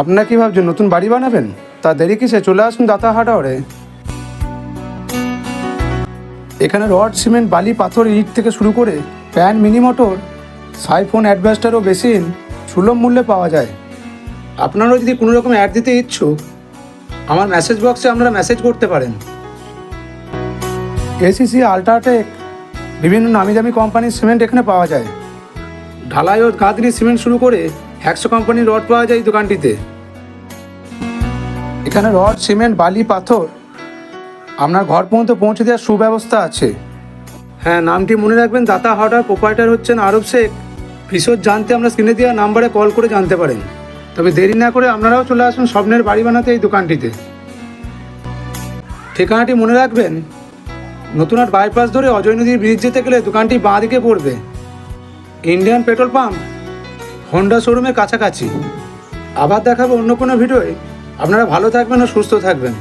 আপনারা কি ভাবছেন নতুন বাড়ি বানাবেন? তা দেরি কিসে, চলে আসুন দাতা হার্ডওয়্যারে। এখানে রড, সিমেন্ট, বালি, পাথর, ইট থেকে শুরু করে প্যান, মিনি মোটর, সাইফোন, অ্যাডভাস্টার ও বেসিন সুলভ মূল্যে পাওয়া যায়। আপনারাও যদি কোনো রকম অ্যাড দিতে ইচ্ছুক, আমার মেসেজ বক্সে আপনারা মেসেজ করতে পারেন। এসিসি, আল্ট্রাটেক, বিভিন্ন নামি দামি কোম্পানির সিমেন্ট এখানে পাওয়া যায়। ঢালাই ও গাঁথনি সিমেন্ট শুরু করে 100 কোম্পানির রড পাওয়া যায় এই দোকানটিতে। এখানে রড, সিমেন্ট, বালি, পাথর আপনার ঘর পর্যন্ত পৌঁছে দেওয়ার সুব্যবস্থা আছে। হ্যাঁ, নামটি মনে রাখবেন, দাতা হার্ডওয়্যার প্রোপাইটার হচ্ছেন আরব শেখ। বিশদ জানতে আমরা স্ক্রিনে দেওয়া নাম্বারে কল করে জানতে পারেন। তবে দেরি না করে আপনারাও চলে আসুন স্বপ্নের বাড়ি বানাতে এই দোকানটিতে। ঠিকানাটি মনে রাখবেন, নতুনহাট বাইপাস ধরে অজয় নদীর ব্রিজ যেতে গেলে দোকানটি বাঁ দিকে পড়বে। ইন্ডিয়ান পেট্রোল পাম্প, হন্ডা শোরুমের কাছাকাছি। আবার দেখাবো অন্য কোনো ভিডিওয়ে। আপনারা ভালো থাকবেন ও সুস্থ থাকবেন।